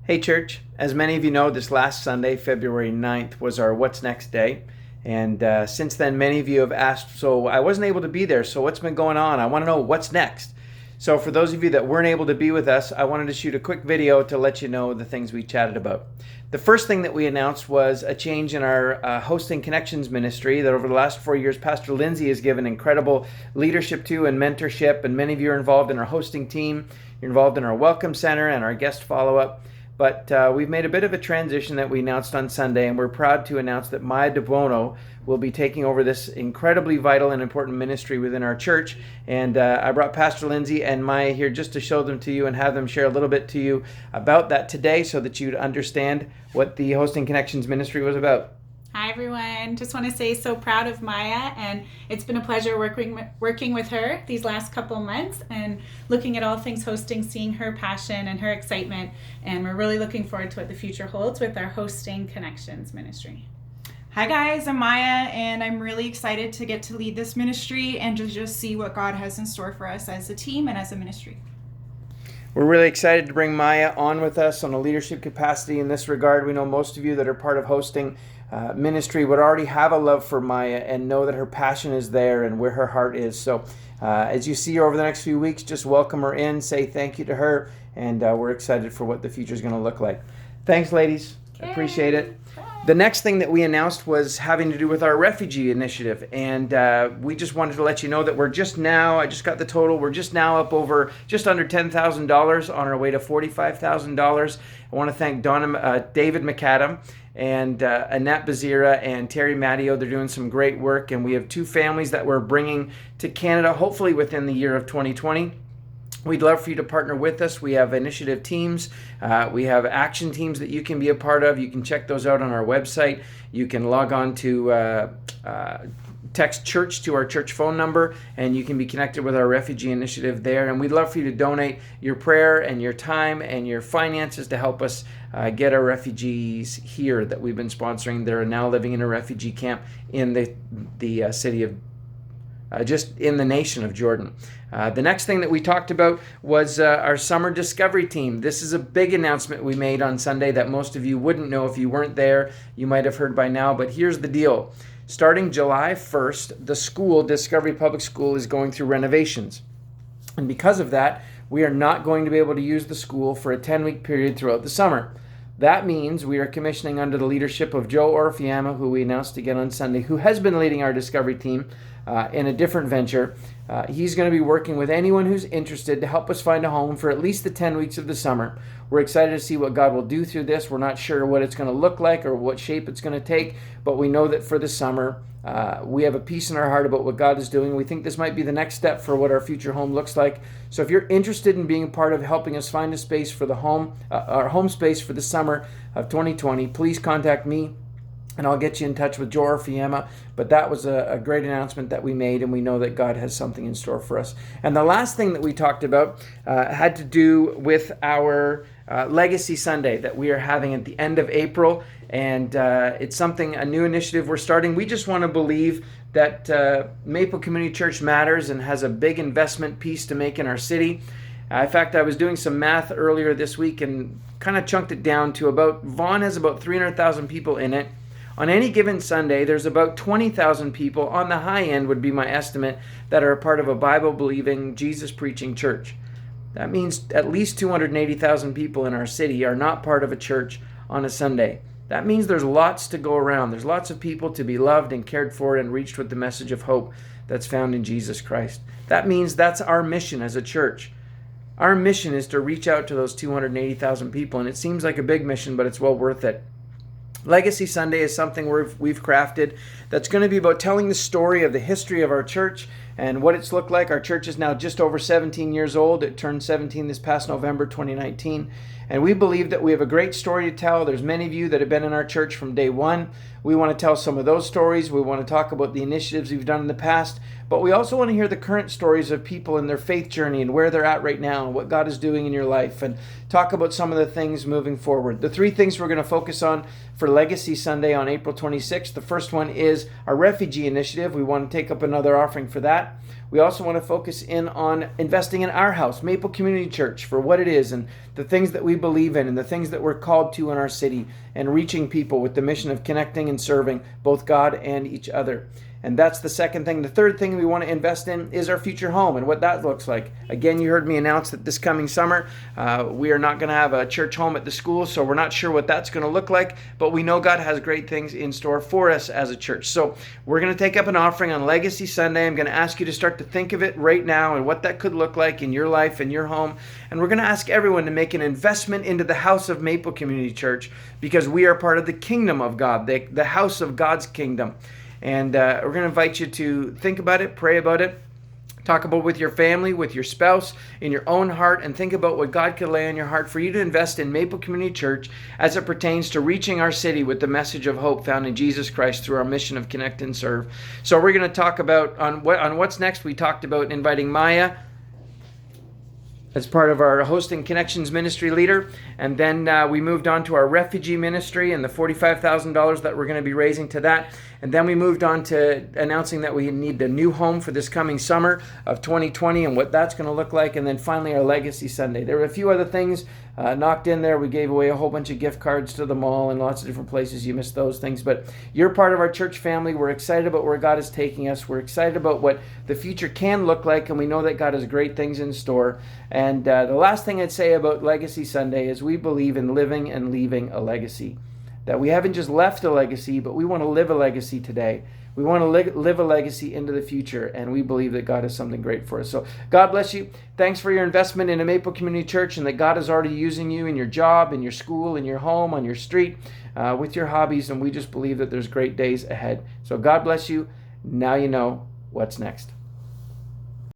Hey church, as many of you know, this last Sunday, February 9th, was our What's Next Day. And since then, many of you have asked, so I wasn't able to be there, so what's been going on? I want to know what's next. So for those of you that weren't able to be with us, I wanted to shoot a quick video to let you know the things we chatted about. The first thing that we announced was a change in our Hosting Connections ministry that over the last 4 years, Pastor Lindsay has given incredible leadership to and mentorship, and many of you are involved in our hosting team. You're involved in our Welcome Center and our guest follow-up. But we've made a bit of a transition that we announced on Sunday, and we're proud to announce that Maya DeBuono will be taking over this incredibly vital and important ministry within our church. And I brought Pastor Lindsay and Maya here just to show them to you and have them share a little bit to you about that today so that you'd understand what the Hosting Connections ministry was about. Hi everyone, just want to say so proud of Maya, and it's been a pleasure working with her these last couple months and looking at all things hosting, seeing her passion and her excitement, and we're really looking forward to what the future holds with our Hosting Connections ministry. Hi guys, I'm Maya, and I'm really excited to get to lead this ministry and to just see what God has in store for us as a team and as a ministry. We're really excited to bring Maya on with us on a leadership capacity in this regard. We know most of you that are part of hosting ministry would already have a love for Maya and know that her passion is there and where her heart is. So as you see her over the next few weeks, just welcome her in, say thank you to her, and we're excited for what the future is going to look like. Thanks, ladies. Appreciate it. The next thing that we announced was having to do with our refugee initiative, and we just wanted to let you know that we're just now, I just got the total, we're just now up over just under $10,000 on our way to $45,000. I want to thank David McAdam and Annette Bazira and Terry Matteo. They're doing some great work, and we have 2 families that we're bringing to Canada, hopefully within the year of 2020. We'd love for you to partner with us. We have initiative teams. We have action teams that you can be a part of. You can check those out on our website. You can log on to text church to our church phone number, and you can be connected with our refugee initiative there. And we'd love for you to donate your prayer and your time and your finances to help us get our refugees here that we've been sponsoring. They're now living in a refugee camp in the city of just in the nation of Jordan. The next thing that we talked about was our summer discovery team. This is a big announcement we made on Sunday that most of you wouldn't know if you weren't there. You might have heard by now, but here's the deal. Starting July 1st, the school, Discovery Public School, is going through renovations. And because of that, we are not going to be able to use the school for a 10-week period throughout the summer. That means we are commissioning under the leadership of Joe Orfiama, who we announced again on Sunday, who has been leading our discovery team in a different venture. He's going to be working with anyone who's interested to help us find a home for at least the 10 weeks of the summer. We're excited to see what God will do through this. We're not sure what it's going to look like or what shape it's going to take, but we know that for the summer, we have a peace in our heart about what God is doing. We think this might be the next step for what our future home looks like. So if you're interested in being a part of helping us find a space for the home, our home space for the summer of 2020, please contact me, and I'll get you in touch with Joe Orfiama. But that was a great announcement that we made, and we know that God has something in store for us. And the last thing that we talked about had to do with our Legacy Sunday that we are having at the end of April. And it's a new initiative we're starting. We just want to believe that Maple Community Church matters and has a big investment piece to make in our city. In fact, I was doing some math earlier this week and kind of chunked it down to Vaughan has about 300,000 people in it. On any given Sunday, there's about 20,000 people, on the high end would be my estimate, that are a part of a Bible-believing, Jesus-preaching church. That means at least 280,000 people in our city are not part of a church on a Sunday. That means there's lots to go around. There's lots of people to be loved and cared for and reached with the message of hope that's found in Jesus Christ. That means that's our mission as a church. Our mission is to reach out to those 280,000 people, and it seems like a big mission, but it's well worth it. Legacy Sunday is something we've crafted that's going to be about telling the story of the history of our church and what it's looked like. Our church is now just over 17 years old. It turned 17 this past November 2019. And we believe that we have a great story to tell. There's many of you that have been in our church from day one. We want to tell some of those stories. We want to talk about the initiatives we've done in the past. But we also want to hear the current stories of people in their faith journey and where they're at right now and what God is doing in your life, and talk about some of the things moving forward. The 3 things we're going to focus on for Legacy Sunday on April 26th. The first one is our refugee initiative. We want to take up another offering for that. We also want to focus in on investing in our house, Maple Community Church, for what it is and the things that we believe in and the things that we're called to in our city, and reaching people with the mission of connecting and serving both God and each other. And that's the second thing. The third thing we want to invest in is our future home and what that looks like. Again, you heard me announce that this coming summer, we are not going to have a church home at the school, so we're not sure what that's going to look like, but we know God has great things in store for us as a church. So we're going to take up an offering on Legacy Sunday. I'm going to ask you to start to think of it right now and what that could look like in your life and your home. And we're going to ask everyone to make an investment into the house of Maple Community Church, because we are part of the kingdom of God, the house of God's kingdom. And we're going to invite you to think about it, pray about it, talk about it with your family, with your spouse, in your own heart, and think about what God could lay on your heart for you to invest in Maple Community Church as it pertains to reaching our city with the message of hope found in Jesus Christ through our mission of Connect and Serve. So we're going to talk about on what's next. We talked about inviting Maya as part of our Hosting Connections ministry leader. And then we moved on to our refugee ministry and the $45,000 that we're going to be raising to that. And then we moved on to announcing that we need a new home for this coming summer of 2020 and what that's going to look like. And then finally our Legacy Sunday. There were a few other things knocked in there. We gave away a whole bunch of gift cards to the mall and lots of different places. You missed those things. But you're part of our church family. We're excited about where God is taking us. We're excited about what the future can look like. And we know that God has great things in store. And the last thing I'd say about Legacy Sunday is we believe in living and leaving a legacy. That we haven't just left a legacy, but we want to live a legacy today. We want to live a legacy into the future, and we believe that God has something great for us. So God bless you. Thanks for your investment in a Maple Community Church, and that God is already using you in your job, in your school, in your home, on your street, with your hobbies, and we just believe that there's great days ahead. So God bless you. Now you know what's next.